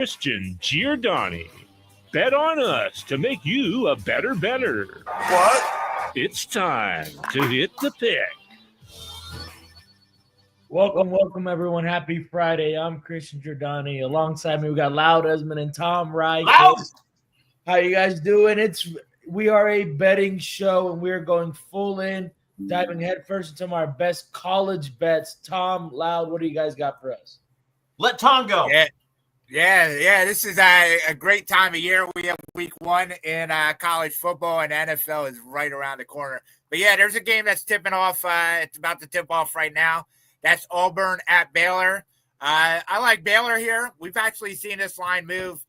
Christian Giordani. Bet on us to make you a better. What? It's time to hit the pick. Welcome, everyone. Happy Friday. I'm Christian Giordani. Alongside me, we got Loud Esmond and Tom Wright. Loud! How you guys doing? We are a betting show, and we're going full in, diving headfirst into our best college bets. Tom, Loud, what do you guys got for us? Let Tom go. Yeah. This is a great time of year. We have week one in college football, and NFL is right around the corner. But yeah, there's a game that's tipping off. It's about to tip off right now. That's Auburn at Baylor. I like Baylor here. We've actually seen this line move.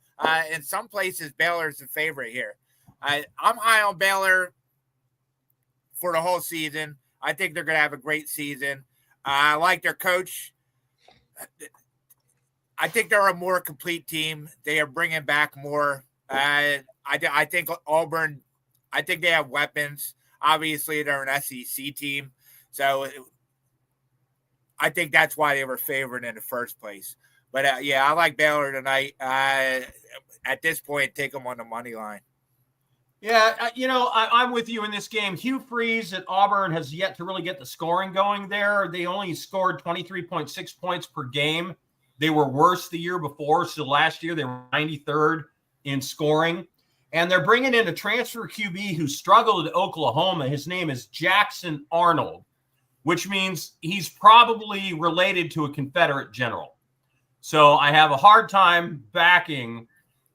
In some places, Baylor's the favorite here. I'm high on Baylor for the whole season. I think they're going to have a great season. I like their coach. I think they're a more complete team. They are bringing back more. I think Auburn, I think they have weapons. Obviously, they're an SEC team. So I think that's why they were favored in the first place. But, I like Baylor tonight. At this point, take them on the money line. Yeah, I'm with you in this game. Hugh Freeze at Auburn has yet to really get the scoring going there. They only scored 23.6 points per game. They were worse the year before. So last year, they were 93rd in scoring. And they're bringing in a transfer QB who struggled at Oklahoma. His name is Jackson Arnold, which means he's probably related to a Confederate general. So I have a hard time backing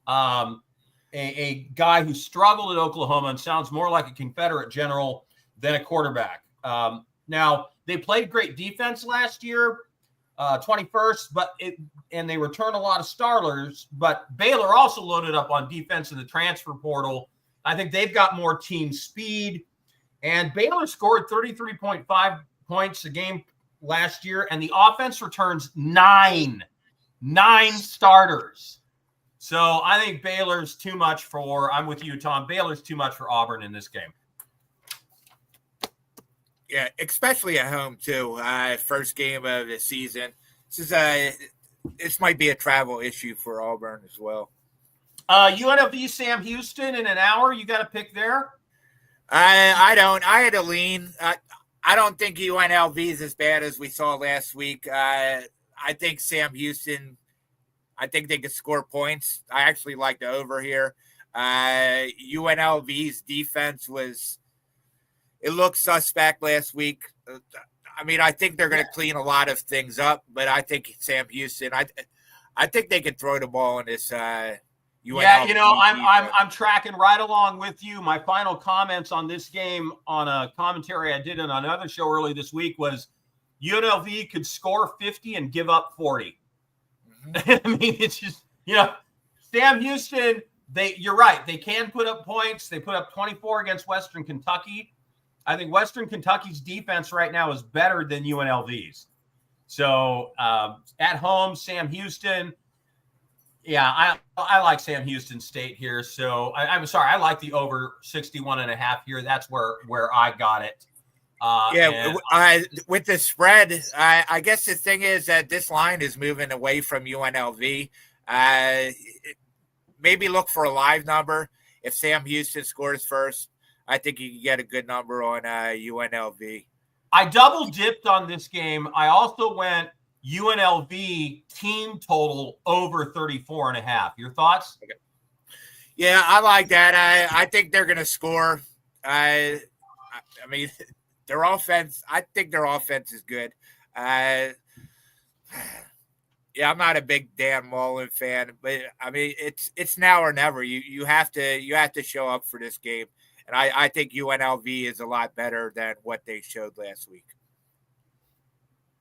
a guy who struggled at Oklahoma and sounds more like a Confederate general than a quarterback. Now, they played great defense last year, 21st, and they returned a lot of starters, but Baylor also loaded up on defense in the transfer portal. I think they've got more team speed, and Baylor scored 33.5 points a game last year, and the offense returns nine starters. So I think Baylor's too much I'm with you, Tom. Baylor's too much for Auburn in this game. Yeah, especially at home, too. First game of the season. This might be a travel issue for Auburn as well. UNLV Sam Houston in an hour. You got a pick there? I don't. I had to lean. I don't think UNLV is as bad as we saw last week. I think Sam Houston, I think they could score points. I actually like the over here. UNLV's defense it looked suspect last week. I think they're going to clean a lot of things up, but I think Sam Houston, I think they could throw the ball in this UNLV. Yeah, I'm tracking right along with you. My final comments on this game on a commentary I did on another show early this week was UNLV could score 50 and give up 40. Mm-hmm. It's just, Sam Houston, you're right. They can put up points. They put up 24 against Western Kentucky. I think Western Kentucky's defense right now is better than UNLV's. So at home, Sam Houston. Yeah, I like Sam Houston State here. So I'm sorry, I like the over 61.5 here. That's where I got it. With the spread, I guess the thing is that this line is moving away from UNLV. Maybe look for a live number. If Sam Houston scores first, I think you can get a good number on UNLV. I double dipped on this game. I also went UNLV team total over 34.5. Your thoughts? Okay. Yeah, I like that. I think they're going to score. Their offense, I think their offense is good. I'm not a big Dan Mullen fan, but it's now or never. You have to show up for this game, and I think UNLV is a lot better than what they showed last week.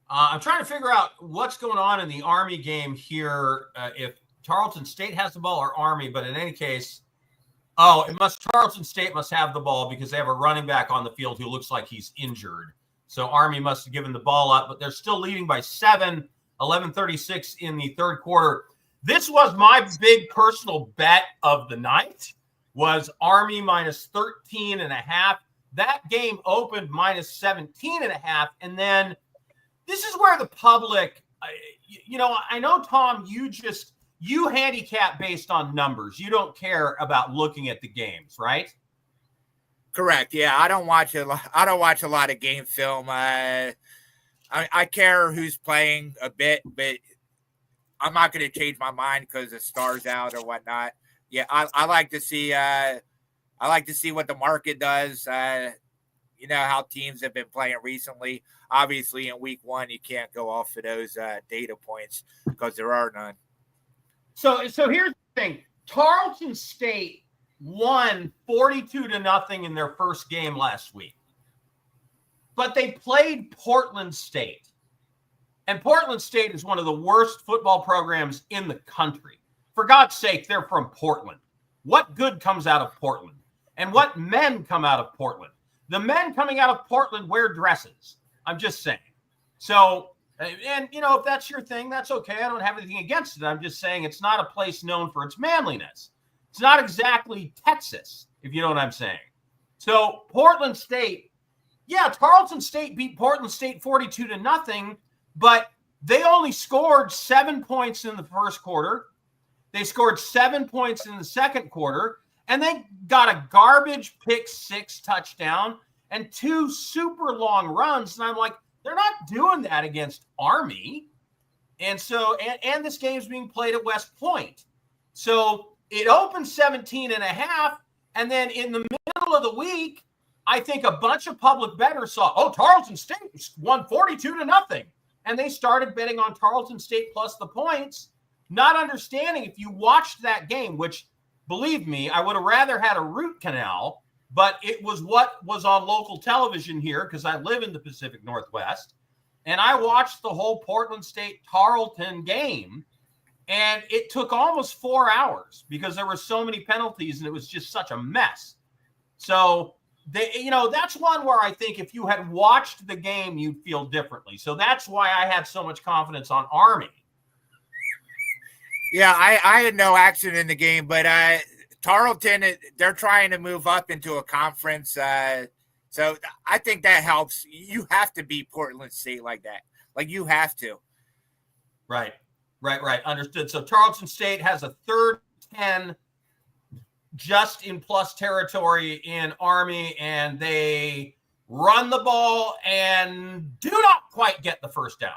I'm trying to figure out what's going on in the Army game here. If Tarleton State has the ball or Army, but in any case, Tarleton State must have the ball because they have a running back on the field who looks like he's injured. So Army must have given the ball up, but they're still leading by 7, 11:36 in the third quarter. This was my big personal bet of the night, was Army minus 13.5. That game opened minus 17.5, and then this is where the public, I know, Tom, you just you handicap based on numbers. You don't care about looking at the games, right? Correct. Yeah, I don't watch a lot of game film. I care who's playing a bit, but I'm not going to change my mind because the star's out or whatnot. Yeah, I like to see what the market does. How teams have been playing recently. Obviously, in week 1, you can't go off of those data points because there are none. So here's the thing. Tarleton State won 42-0 in their first game last week. But they played Portland State. And Portland State is one of the worst football programs in the country. For God's sake, they're from Portland. What good comes out of Portland? And what men come out of Portland? The men coming out of Portland wear dresses. I'm just saying. So, and if that's your thing, that's okay. I don't have anything against it. I'm just saying it's not a place known for its manliness. It's not exactly Texas, if you know what I'm saying. So Portland State, Tarleton State beat Portland State 42-0, but they only scored 7 points in the first quarter. They scored 7 points in the second quarter, and they got a garbage pick 6 touchdown and 2 super long runs. And I'm like, they're not doing that against Army. And so, and this game's being played at West Point. So it opened 17.5. And then in the middle of the week, I think a bunch of public bettors saw, Tarleton State won 42-0. And they started betting on Tarleton State plus the points, not understanding if you watched that game, which, believe me, I would have rather had a root canal, but it was what was on local television here because I live in the Pacific Northwest. And I watched the whole Portland State Tarleton game, and it took almost 4 hours because there were so many penalties and it was just such a mess. So that's one where I think if you had watched the game, you'd feel differently. So that's why I had so much confidence on Army. Yeah, I had no action in the game, but Tarleton, they're trying to move up into a conference. So I think that helps. You have to beat Portland State like that. Like, you have to. Right. Understood. So Tarleton State has a third 10 just in plus territory in Army, and they run the ball and do not quite get the first down.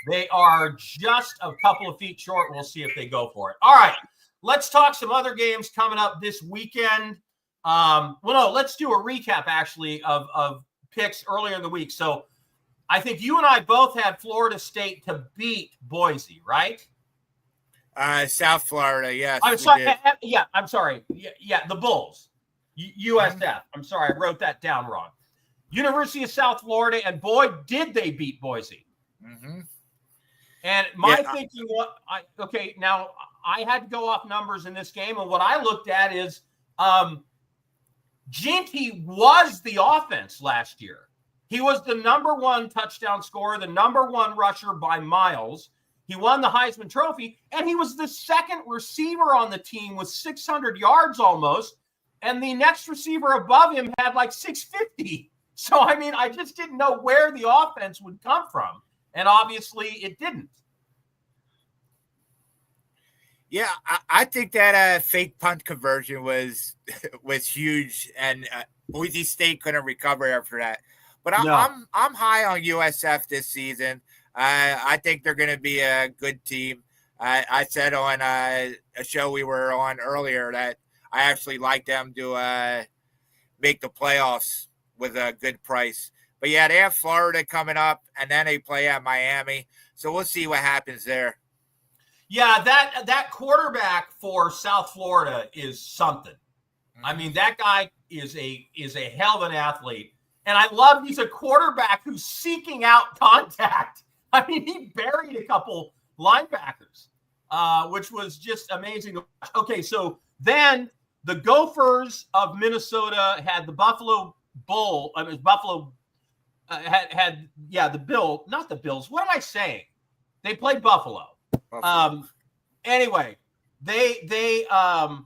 They are just a couple of feet short. We'll see if they go for it. All right, let's talk some other games coming up this weekend. Let's do a recap, actually, of picks earlier in the week. So I think you and I both had Florida State to beat Boise, right? South Florida, yes. I'm sorry. I'm sorry. Yeah, the Bulls. USF. I'm sorry, I wrote that down wrong. University of South Florida, and boy, did they beat Boise. Mm-hmm. And my thinking, now I had to go off numbers in this game, and what I looked at is Ginty was the offense last year. He was the number 1 touchdown scorer, the number 1 rusher by miles. He won the Heisman Trophy, and he was the second receiver on the team with 600 yards almost, and the next receiver above him had like 650. So, I mean, I just didn't know where the offense would come from, and obviously it didn't. Yeah, I think that fake punt conversion was huge, and Boise State couldn't recover after that. But I'm high on USF this season. I think they're going to be a good team. I said on a show we were on earlier that I actually like them to make the playoffs with a good price. But yeah, they have Florida coming up, and then they play at Miami. So we'll see what happens there. Yeah, that quarterback for South Florida is something. Mm-hmm. I mean, that guy is a hell of an athlete. And I love he's a quarterback who's seeking out contact. I mean, he buried a couple linebackers, which was just amazing. Okay, so then the Gophers of Minnesota had the Buffalo Bull. I mean, Buffalo had the Bill, not the Bills. What am I saying? They played Buffalo. Anyway, I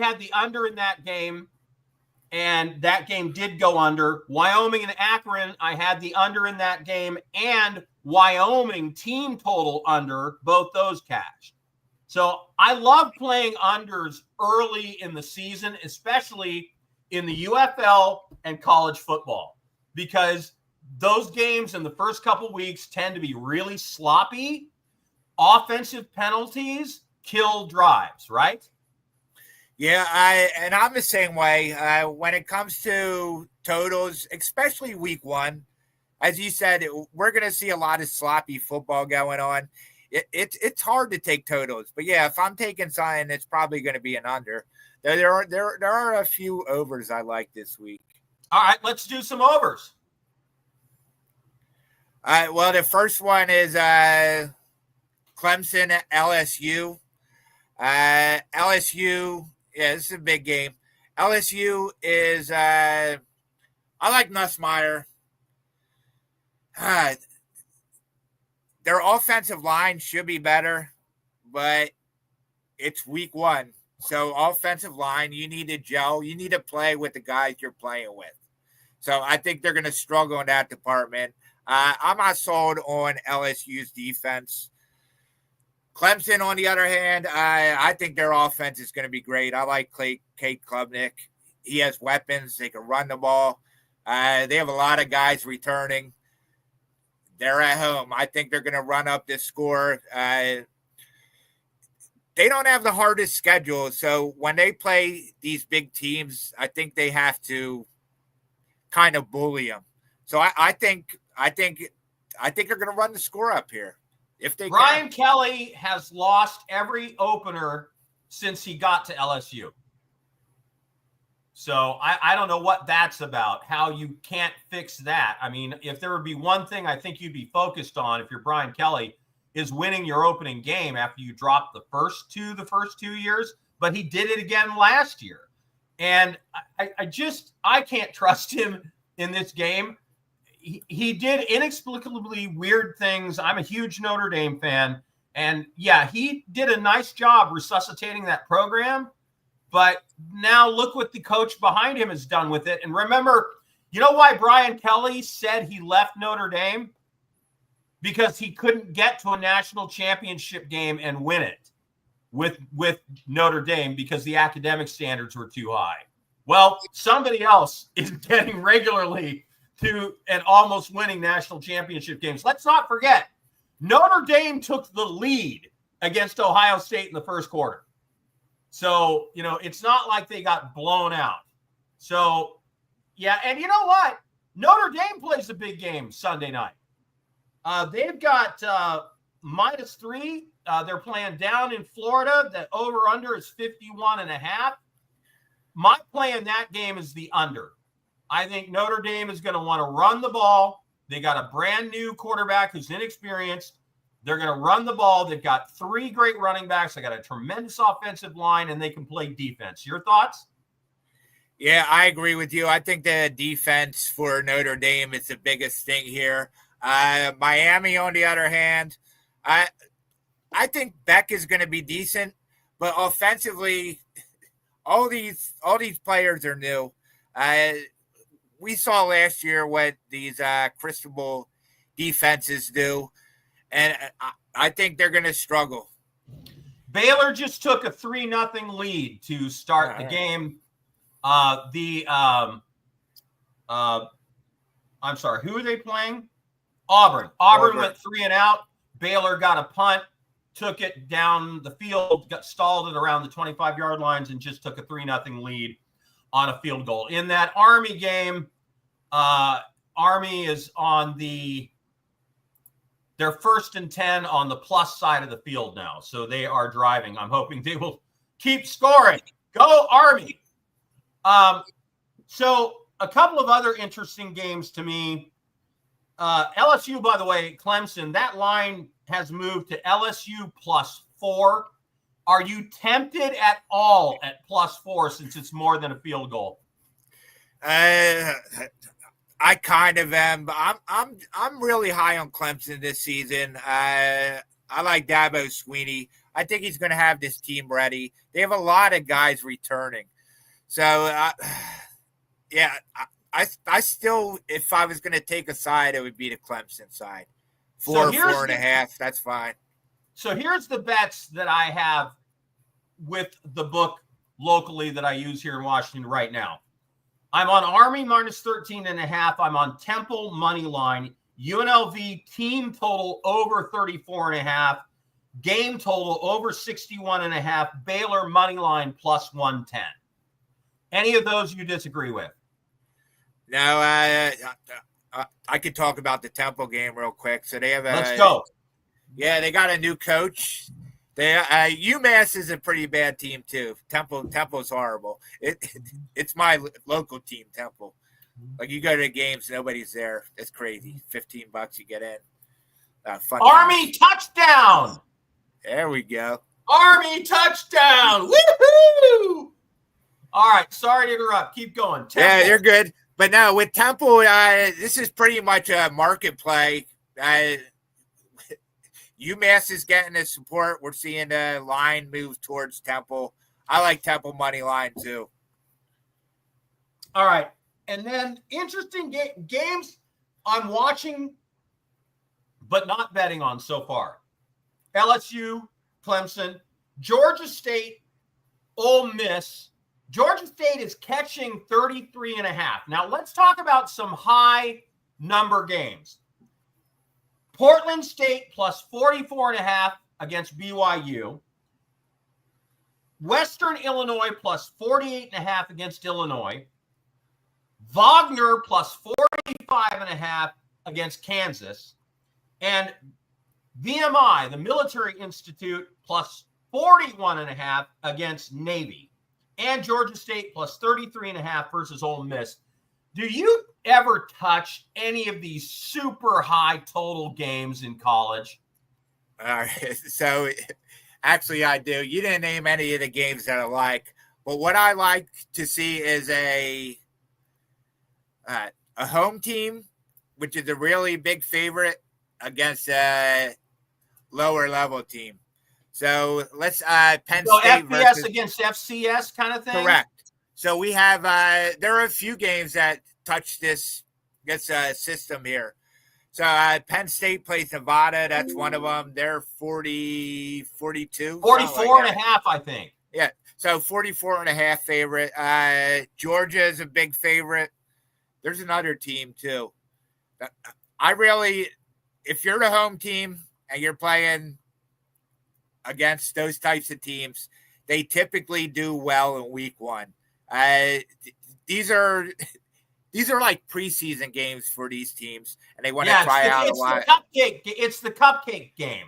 had the under in that game, and that game did go under. Wyoming and Akron, I had the under in that game, and Wyoming team total under, both those cashed. So I love playing unders early in the season, especially in the UFL and college football, because those games in the first couple weeks tend to be really sloppy. Offensive penalties kill drives, right? Yeah, I'm the same way. When it comes to totals, especially week one, as you said, we're going to see a lot of sloppy football going on. It's hard to take totals, but yeah, if I'm taking something, it's probably going to be an under. There are a few overs I like this week. All right, let's do some overs. All right, well, the first one is Clemson at LSU. LSU, yeah, this is a big game. LSU is I like Nussmeier. Their offensive line should be better, but it's week one. So offensive line, you need to gel. You need to play with the guys you're playing with. So I think they're going to struggle in that department. I'm not sold on LSU's defense. Clemson, on the other hand, I think their offense is going to be great. I like Cade Klubnik. He has weapons. They can run the ball. They have a lot of guys returning. They're at home. I think they're going to run up this score. They don't have the hardest schedule, so when they play these big teams, I think they have to kind of bully them. So I think they're going to run the score up here if they. Brian Kelly has lost every opener since he got to LSU. So I don't know what that's about, how you can't fix that. I mean, if there would be one thing I think you'd be focused on if you're Brian Kelly is winning your opening game after you dropped the first two years, but he did it again last year. And I can't trust him in this game. He did inexplicably weird things. I'm a huge Notre Dame fan. And yeah, he did a nice job resuscitating that program. But now look what the coach behind him has done with it. And remember, you know why Brian Kelly said he left Notre Dame? Because he couldn't get to a national championship game and win it with Notre Dame because the academic standards were too high. Well, somebody else is getting regularly to and almost winning national championship games. Let's not forget, Notre Dame took the lead against Ohio State in the first quarter. So, it's not like they got blown out. So, yeah, and you know what? Notre Dame plays a big game Sunday night. They've got -3. They're playing down in Florida. The over-under is 51.5. My play in that game is the under. I think Notre Dame is going to want to run the ball. They got a brand new quarterback who's inexperienced. They're going to run the ball. They've got 3 great running backs. They got a tremendous offensive line, and they can play defense. Your thoughts? Yeah, I agree with you. I think the defense for Notre Dame is the biggest thing here. Miami, on the other hand, I think Beck is going to be decent, but offensively, all these players are new. We saw last year what these Cristobal defenses do, and I think they're going to struggle. Baylor just took a 3-0 lead to start the game. I'm sorry, who are they playing? Auburn. Auburn went 3 and out. Baylor got a punt, took it down the field, stalled it around the 25-yard lines, and just took a 3-0 lead on a field goal. In that Army game, Army is on they're 1st and 10 on the plus side of the field now. So they are driving. I'm hoping they will keep scoring. Go Army. So a couple of other interesting games to me. LSU, by the way, Clemson, that line has moved to LSU +4. Are you tempted at all at +4 since it's more than a field goal? I kind of am, but I'm really high on Clemson this season. I like Dabo Swinney. I think he's going to have this team ready. They have a lot of guys returning. So, I still, if I was going to take a side, it would be the Clemson side. 4.5, that's fine. So here's the bets that I have with the book locally that I use here in Washington right now. I'm on Army minus 13.5. I'm on Temple money line. UNLV team total over 34.5. Game total over 61.5. Baylor money line plus 110. Any of those you disagree with? No, I could talk about the Temple game real quick. So they have Let's go. Yeah, they got a new coach. UMass is a pretty bad team too. Temple's horrible. It's my local team, Temple. Like you go to the games, nobody's there. It's crazy. $15 you get in. Fun Army times. touchdown. There we go. Army touchdown. Woohoo! All right. Sorry to interrupt. Keep going. Temple. Yeah, you're good. But no, with Temple, this is pretty much a market play. UMass is getting the support. We're seeing the line move towards Temple. I like Temple money line too. All right. And then interesting games I'm watching, but not betting on so far. LSU, Clemson, Georgia State, Ole Miss. Georgia State is catching 33.5. Now let's talk about some high number games. Portland State plus 44.5 against BYU. Western Illinois plus 48.5 against Illinois. Wagner plus 45.5 against Kansas. And VMI, the Military Institute, plus 41.5 against Navy. And Georgia State plus 33.5 versus Ole Miss. Do you ever touch any of these super high total games in college? So actually I do. You didn't name any of the games that I like, but what I like to see is a home team, which is a really big favorite against a lower level team. So let's Penn State FBS versus against FCS kind of thing? Correct. So we have there are a few games that touch this system here. So Penn State plays Nevada. That's one of them. They're 40, 42. 44.5, I think. Yeah. So 44.5 favorite. Georgia is a big favorite. There's another team too. If you're the home team and you're playing against those types of teams, they typically do well in week one. These are like preseason games for these teams, and they want to try out a lot. It's the cupcake game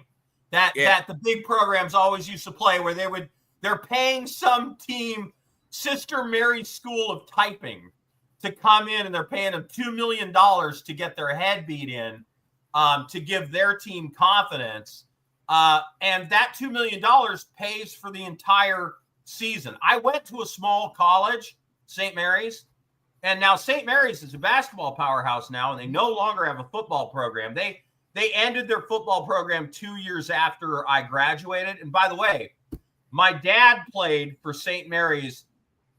that the big programs always used to play, where they're paying some team, Sister Mary's School of Typing, to come in, and they're paying them $2 million to get their head beat in, to give their team confidence. And that $2 million pays for the entire season. I went to a small college, St. Mary's, and now St. Mary's is a basketball powerhouse now, and they no longer have a football program. They ended their football program 2 years after I graduated. And by the way, my dad played for St. Mary's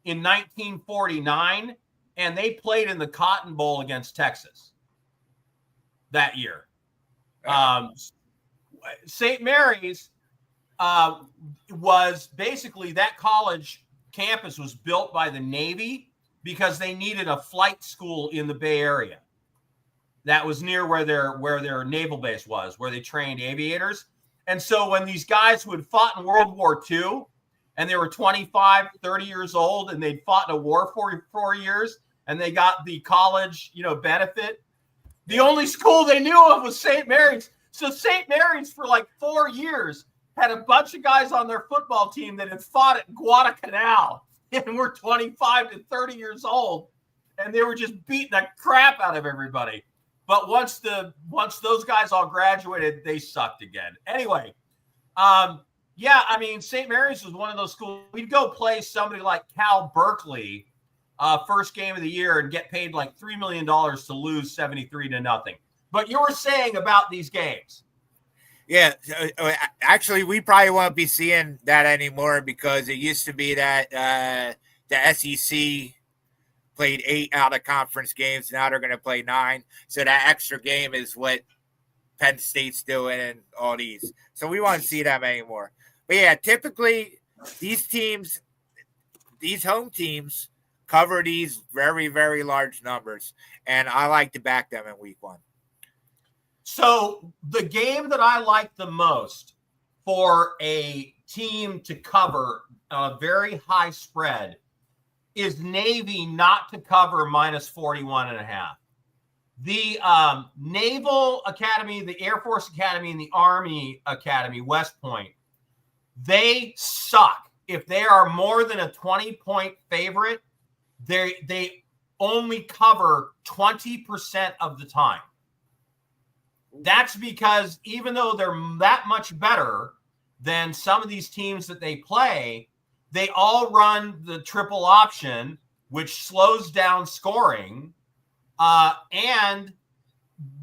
in 1949, and they played in the Cotton Bowl against Texas that year. St. Mary's was basically, that college campus was built by the Navy because they needed a flight school in the Bay Area that was near where their naval base was, where they trained aviators. And so when these guys who had fought in World War II and they were 25, 30 years old, and they'd fought in a war for 4 years, and they got the college, benefit, the only school they knew of was St. Mary's. So St. Mary's for like 4 years had a bunch of guys on their football team that had fought at Guadalcanal and were 25 to 30 years old, and they were just beating the crap out of everybody. But once those guys all graduated, they sucked again. Anyway, St. Mary's was one of those schools. We'd go play somebody like Cal Berkeley, first game of the year, and get paid like $3 million to lose 73-0. But you were saying about these games. Yeah, actually, we probably won't be seeing that anymore, because it used to be that the SEC played 8 out of conference games. Now they're going to play 9. So that extra game is what Penn State's doing and all these. So we won't see them anymore. But yeah, typically these teams, these home teams cover these very, very large numbers. And I like to back them in week 1. So the game that I like the most for a team to cover a very high spread is Navy not to cover minus 41.5. The Naval Academy, the Air Force Academy, and the Army Academy, West Point, they suck. If they are more than a 20-point favorite, they only cover 20% of the time. That's because even though they're that much better than some of these teams that they play, they all run the triple option, which slows down scoring. And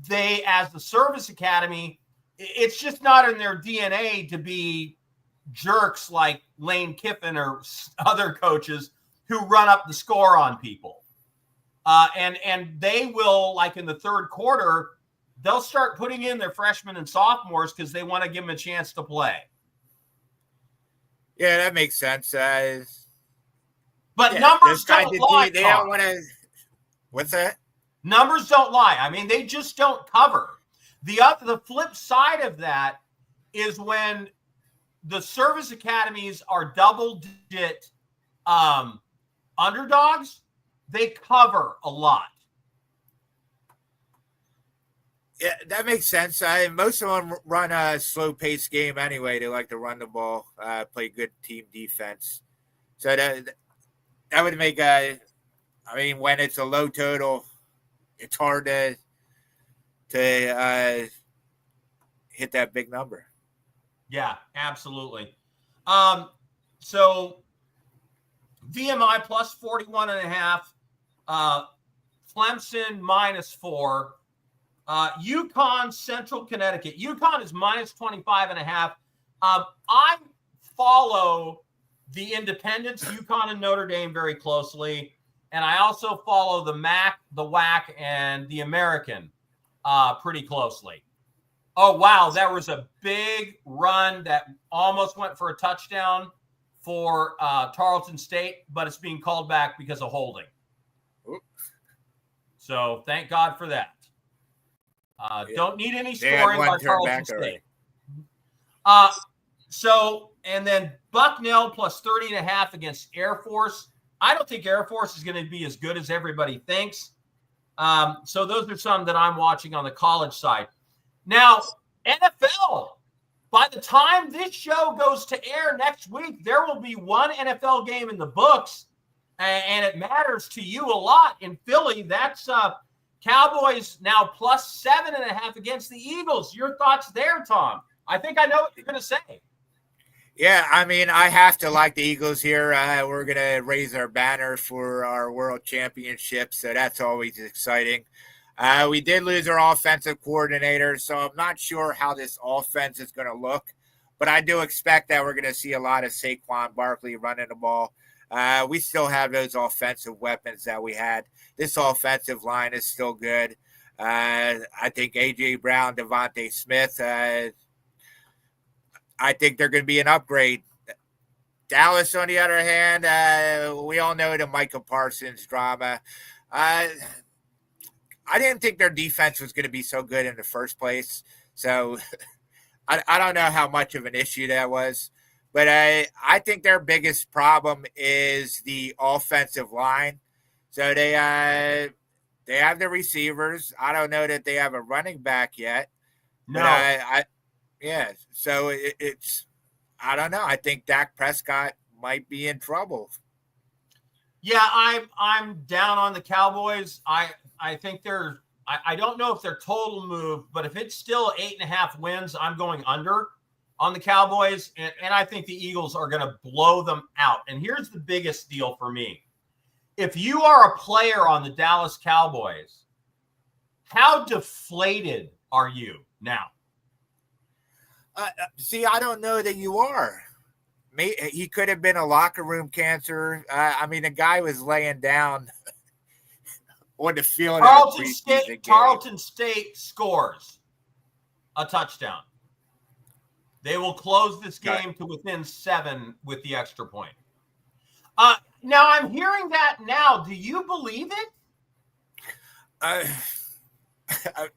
they, as the service academy, it's just not in their DNA to be jerks like Lane Kiffin or other coaches who run up the score on people. And they will, like in the third quarter, they'll start putting in their freshmen and sophomores because they want to give them a chance to play. Yeah, that makes sense. But yeah, numbers don't lie. They don't want to. What's that? Numbers don't lie. I mean, they just don't cover. The flip side of that is when the service academies are double-digit underdogs, they cover a lot. Yeah, that makes sense. Most of them run a slow-paced game anyway. They like to run the ball, play good team defense. So that would make when it's a low total, it's hard to hit that big number. Yeah, absolutely. So VMI plus 41.5, Clemson minus 4. UConn, Central Connecticut. UConn is minus 25.5. I follow the independents, UConn and Notre Dame, very closely. And I also follow the MAC, the WAC, and the American pretty closely. Oh, wow. There was a big run that almost went for a touchdown for Tarleton State, but it's being called back because of holding. So thank God for that. Don't need any scoring by Tarleton State. And then Bucknell plus 30.5 against Air Force. I don't think Air Force is going to be as good as everybody thinks. So those are some that I'm watching on the college side. Now, NFL, by the time this show goes to air next week, there will be one NFL game in the books, and it matters to you a lot in Philly. That's Cowboys now plus 7.5 against the Eagles. Your thoughts there, Tom? I think I know what you're going to say. Yeah, I mean, I have to like the Eagles here. We're going to raise our banner for our world championship, so that's always exciting. We did lose our offensive coordinator, so I'm not sure how this offense is going to look, but I do expect that we're going to see a lot of Saquon Barkley running the ball. We still have those offensive weapons that we had. This offensive line is still good. I think A.J. Brown, Devontae Smith, I think they're going to be an upgrade. Dallas, on the other hand, we all know the Micah Parsons drama. I didn't think their defense was going to be so good in the first place. So I don't know how much of an issue that was. But I think their biggest problem is the offensive line. So they have the receivers. I don't know that they have a running back yet. No. Yeah, so it's I don't know. I think Dak Prescott might be in trouble. Yeah, I'm down on the Cowboys. I think they're I don't know if they're total move, but if it's still 8.5 wins, I'm going under on the Cowboys, and I think the Eagles are going to blow them out. And here's the biggest deal for me. If you are a player on the Dallas Cowboys, how deflated are you now? See, I don't know that you are. He could have been a locker room cancer. The guy was laying down on the field. Tarleton State scores. a touchdown. They will close this game to within 7 with the extra point. Now I'm hearing that now. Do you believe it?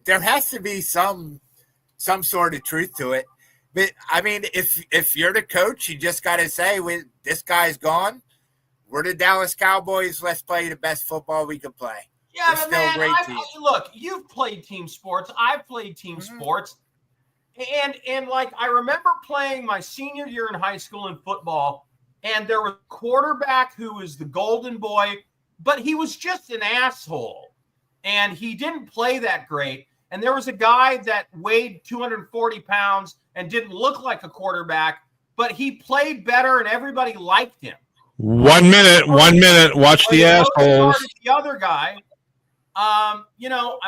There has to be some sort of truth to it. But I mean, if you're the coach, you just got to say, this guy's gone. We're the Dallas Cowboys. Let's play the best football we can play. Yeah, but man, look, you've played team sports. I've played team sports. And like, I remember playing my senior year in high school in football, and there was a quarterback who was the golden boy, but he was just an asshole. And he didn't play that great. And there was a guy that weighed 240 pounds and didn't look like a quarterback, but he played better and everybody liked him. 1 minute. Watch the assholes. The other guy, I'm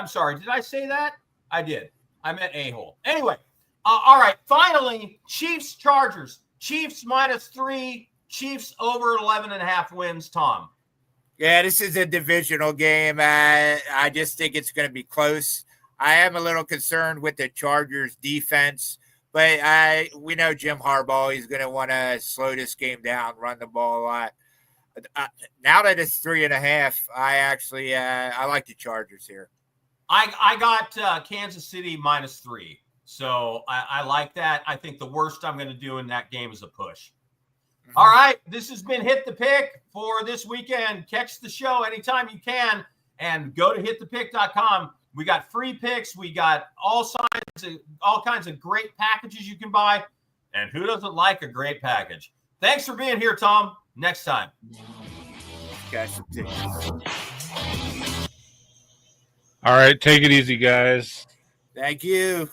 sorry. Did I say that? I did. I meant a-hole. Anyway, all right. Finally, Chiefs Chargers. Chiefs -3. Chiefs over 11.5 wins. Tom. Yeah, this is a divisional game. I just think it's going to be close. I am a little concerned with the Chargers defense, but we know Jim Harbaugh is going to want to slow this game down, run the ball a lot. Now that it's 3.5, I like the Chargers here. I got Kansas City -3, so I like that. I think the worst I'm going to do in that game is a push. Mm-hmm. All right, this has been Hit the Pick for this weekend. Catch the show anytime you can, and go to hitthepick.com. We got free picks. We got all kinds of great packages you can buy, and who doesn't like a great package? Thanks for being here, Tom. Next time. All right, take it easy, guys. Thank you.